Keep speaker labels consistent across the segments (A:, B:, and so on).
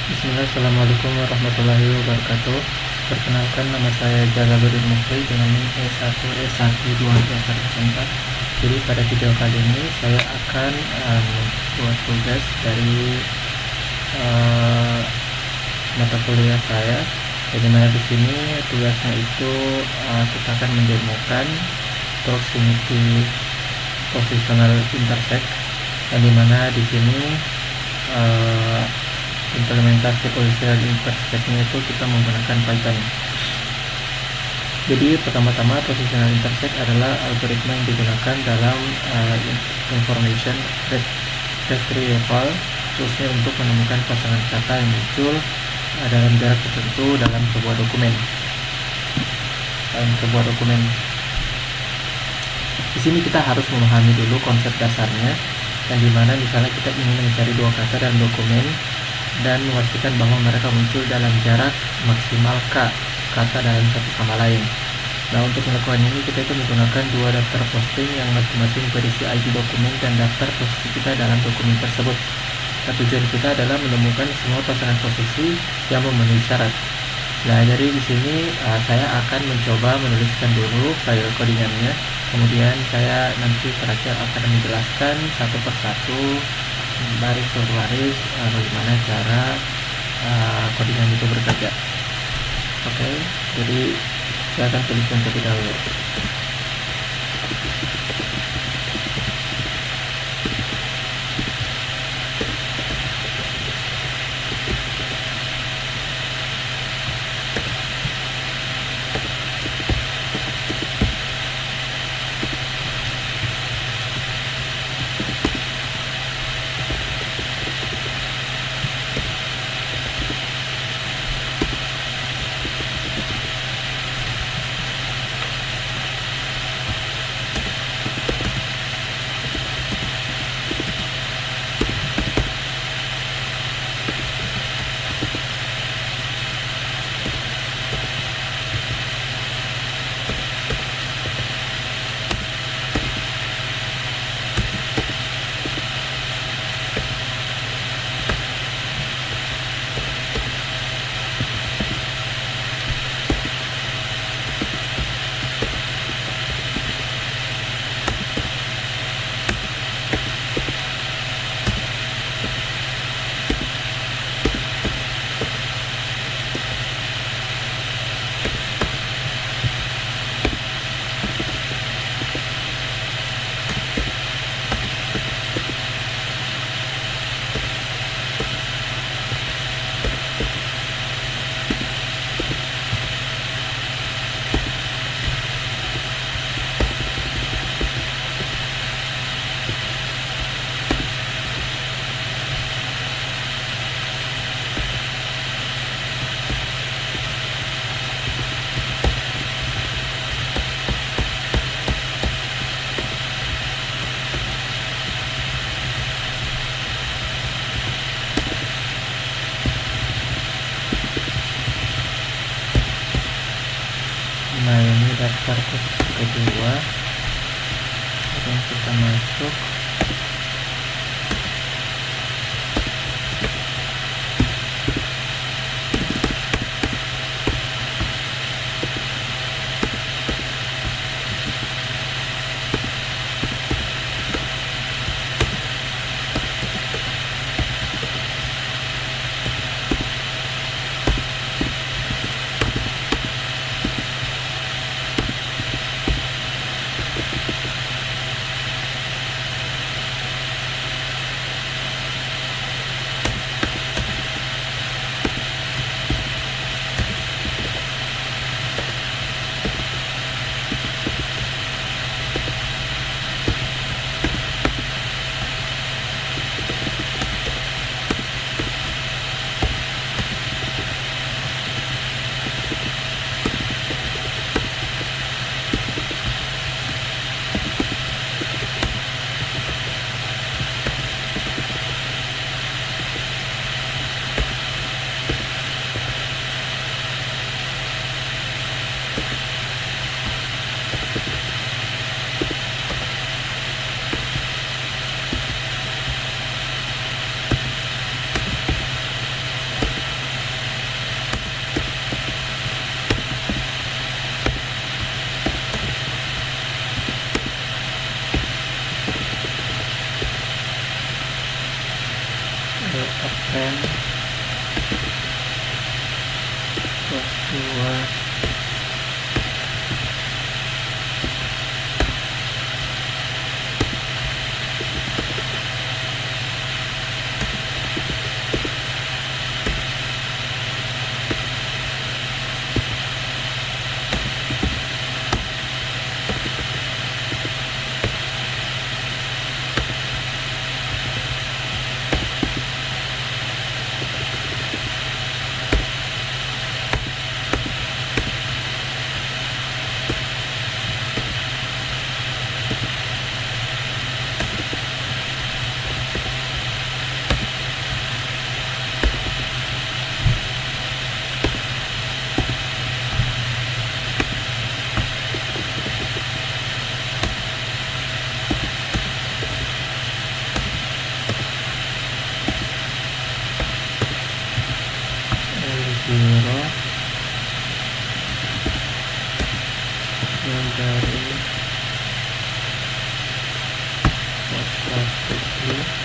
A: Bismillah, Assalamualaikum warahmatullahi wabarakatuh. Perkenalkan, nama saya Jalaluddin Mukri dengan NIM E1 E12214. Jadi pada video kali ini saya akan buat tugas dari mata kuliah saya. Jadi mana di sini tugasnya itu kita akan mendemokan proximity positional intersect, yang dimana di sini implementasi positional intersect-nya itu kita menggunakan Python. Jadi pertama-tama positional intersect adalah algoritma yang digunakan dalam information retrieval, khususnya untuk menemukan pasangan kata yang muncul dalam jarak tertentu dalam sebuah dokumen. Di sini kita harus memahami dulu konsep dasarnya, yang dimana misalnya kita ingin mencari dua kata dalam dokumen dan memastikan bahwa mereka muncul dalam jarak maksimal kata dalam satu sama lain. Nah, untuk melakukan ini kita itu menggunakan dua daftar posting yang masing-masing berisi ID dokumen dan daftar posisi kita dalam dokumen tersebut. Nah, tujuan kita adalah menemukan semua pasangan posisi yang memenuhi syarat. Nah, jadi di sini saya akan mencoba menuliskan dulu file codingannya, kemudian saya nanti terakhir akan menjelaskan satu persatu baris per baris bagaimana cara codingan itu bekerja. Oke, jadi saya akan tuliskan terlebih dahulu. Nah, ini daftar posisi kedua, dan kita masuk. append plus 2 L0 yang dari statistik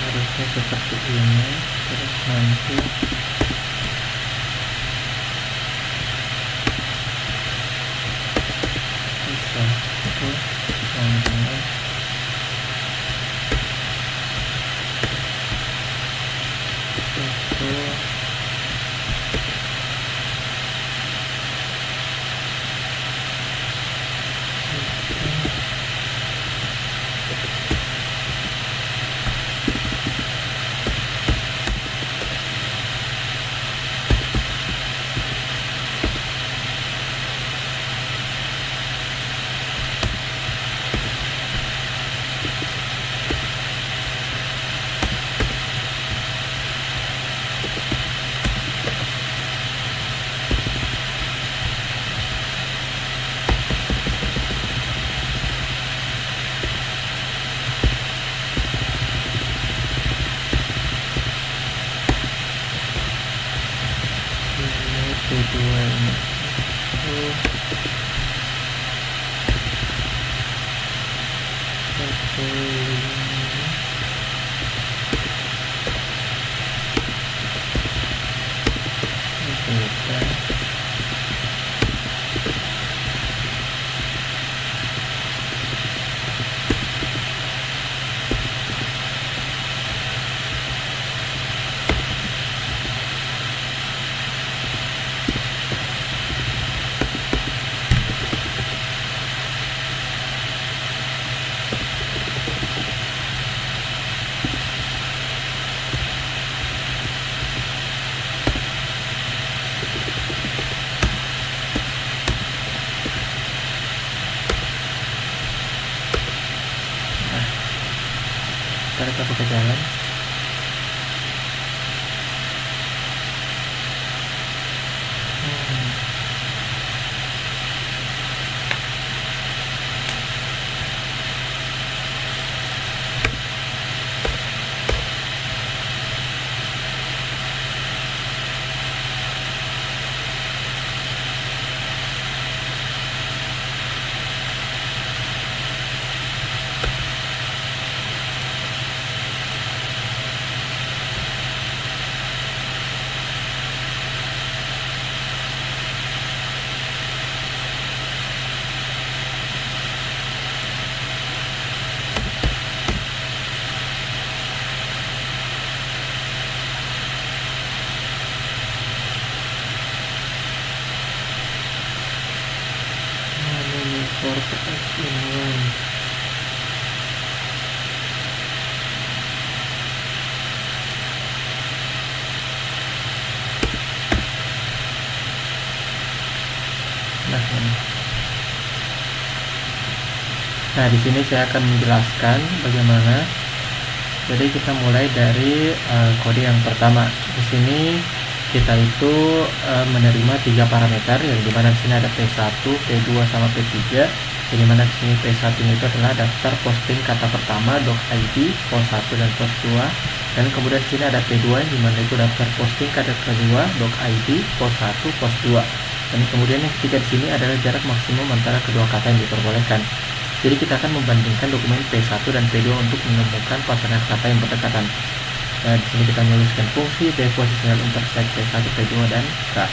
A: harusnya seperti ini. Terus nanti bisa itu sama itu tujuan itu Kita lihat apakah jalan. Nah, di sini saya akan menjelaskan bagaimana. Jadi kita mulai dari kode yang pertama. Di sini kita itu menerima 3 parameter, yang dimana di sini ada P1, P2 sama P3. Yang dimana di sini P1 itu adalah daftar posting kata pertama .id, pos 1 dan pos 2. Dan kemudian di sini ada P2 yang dimana itu daftar posting kata kedua .id, pos 1, pos 2. Dan kemudian yang ketiga di sini adalah jarak maksimum antara kedua kata yang diperbolehkan. Jadi kita akan membandingkan dokumen P1 dan P2 untuk menemukan pasangan kata yang berdekatan. Nah, di sini kita menuliskan fungsi depositional intersect P1, P2 dan K.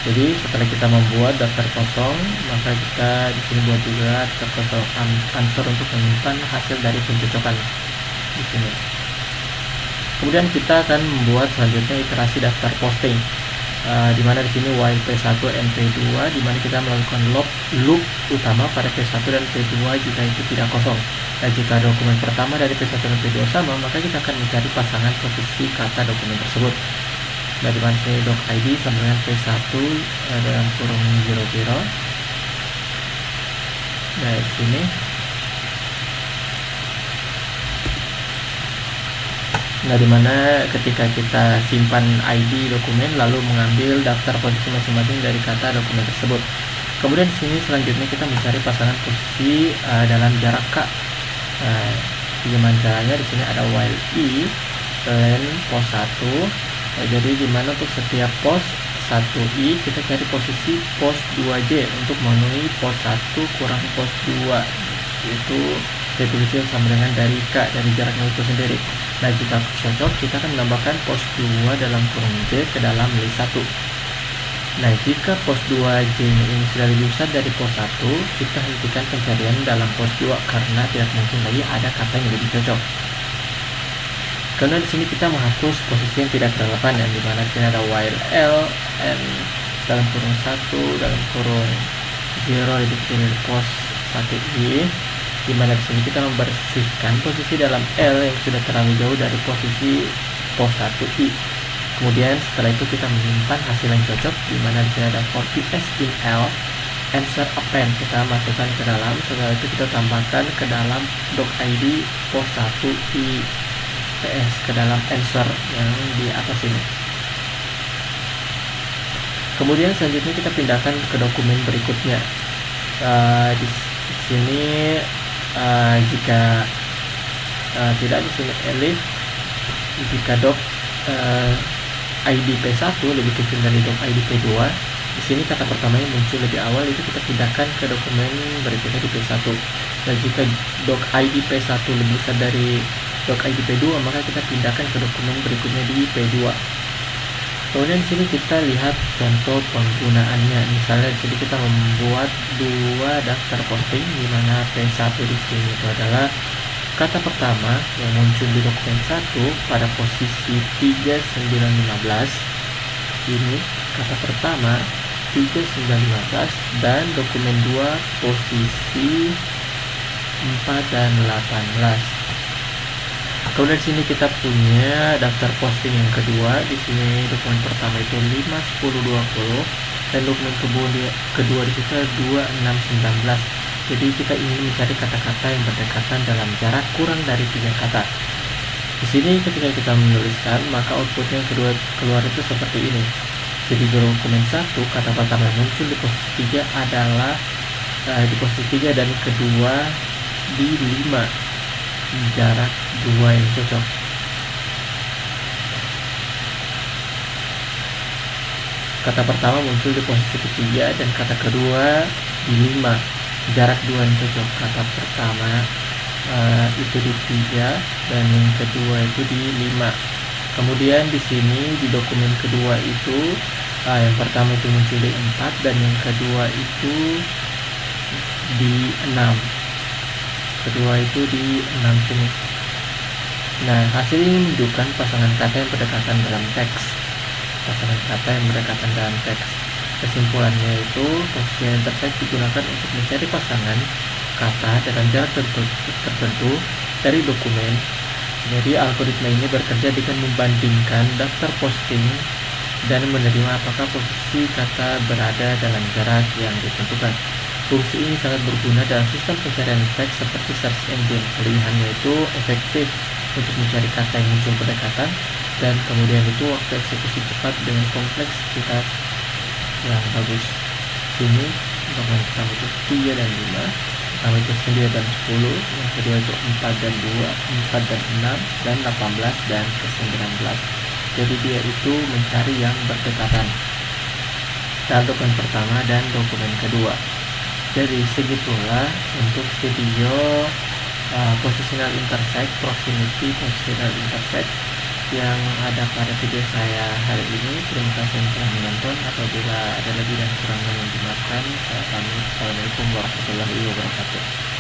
A: Jadi setelah kita membuat daftar kosong, maka kita di sini buat juga daftar kosong answer untuk menyimpan hasil dari pencocokan di sini. Kemudian kita akan membuat selanjutnya iterasi daftar posting. Di mana di sini while P1 and P2, di mana kita melakukan loop utama pada P1 dan P2 jika itu tidak kosong. Dan jika dokumen pertama dari P1 dan P2 sama, maka kita akan mencari pasangan posisi kata dokumen tersebut. Nah, di mana sini .id sama dengan P1 dalam kurung 00. Nah, di sini Nah, dimana ketika kita simpan ID dokumen lalu mengambil daftar posisi masing-masing dari kata dokumen tersebut. Kemudian di sini selanjutnya kita mencari pasangan posisi dalam jarak K. Bagaimana caranya? Di sini ada while i dan pos 1. Jadi dimana untuk setiap pos 1i kita cari posisi pos 2j untuk memenuhi pos 1 kurang pos 2, yaitu definisi sama dengan dari K, dari jaraknya itu sendiri. Nah, jika cocok, kita akan menambahkan pos 2 dalam kurung J ke dalam list 1. Nah, jika pos 2J ini sudah lebih besar dari pos 1, kita hentikan pencarian dalam pos 2 karena tidak mungkin lagi ada kata yang lebih cocok. Karena di sini kita menghapus posisi yang tidak relevan, yang dimana di sini ada while L and dalam kurung 1 dalam kurung 0 dikecil dari pos 1i. Di mana di sini kita membersihkan posisi dalam L yang sudah terlalu jauh dari posisi pos 1i. Kemudian setelah itu kita menyimpan hasil yang cocok, di mana di sini ada for ps in L answer append kita masukkan ke dalam. Setelah itu kita tambahkan ke dalam .id pos 1i ps ke dalam answer yang di atas ini. Kemudian selanjutnya kita pindahkan ke dokumen berikutnya. Di sini jika tidak di sini elif, jika id P1 lebih kecil dari id P2, di sini kata pertama yang muncul lebih awal itu kita pindahkan ke dokumen berikutnya di P1. Dan jika id P1 lebih besar dari id P2, maka kita pindahkan ke dokumen berikutnya di P2. Kemudian di sini kita lihat contoh penggunaannya. Misalnya di sini kita membuat 2 daftar posting, di mana P1 di sini itu adalah kata pertama yang muncul di dokumen 1 pada posisi 3915. Ini kata pertama 3915 dan dokumen 2 posisi 4 dan 18. Kemudian di sini kita punya daftar posting yang kedua. Di sini dokumen pertama itu 5, 10, 20 dan dokumen kedua di situ 2, 6, 19. Jadi kita ingin mencari kata-kata yang berdekatan dalam jarak kurang dari 3 kata. Di sini ketika kita menuliskan, maka outputnya keluar itu seperti ini. Jadi di dokumen 1, kata pertama yang muncul di posisi 3 adalah di posisi 3 dan kedua di 5, jarak 2 yang cocok. Kata pertama muncul di posisi ketiga dan kata kedua di 5, jarak 2 yang cocok. Kata pertama itu di 3 dan yang kedua itu di 5. Kemudian di sini di dokumen kedua itu yang pertama itu muncul di 4 dan yang kedua itu di 6. Kedua itu di 6 sini. Nah, hasil ini menunjukkan pasangan kata yang berdekatan dalam teks. Pasangan kata yang berdekatan dalam teks. Kesimpulannya itu posisi intersect digunakan untuk mencari pasangan kata dalam jarak tertentu dari dokumen. Jadi algoritma ini bekerja dengan membandingkan daftar posting dan menerima apakah posisi kata berada dalam jarak yang ditentukan. Fungsi ini sangat berguna dalam sistem pencarian teks seperti search engine. Kelebihannya itu efektif untuk mencari kata yang muncul berdekatan dan kemudian itu waktu eksekusi cepat dengan kompleksitas yang bagus. Sini dokumen pertama itu 3 dan 5, pertama itu 9 dan 10, yang kedua itu 4 dan 2, 4 dan 6, dan 18 dan ke-19. Jadi dia itu mencari yang berdekatan dalam dokumen pertama dan dokumen kedua. Jadi segitulah untuk video positional intersect, proximity positional intersect yang ada pada video saya hari ini. Terima kasih yang telah menonton. Apabila ada lebih dan kurangnya yang dimaafkan. Saya pamit. Assalamualaikum warahmatullahi wabarakatuh.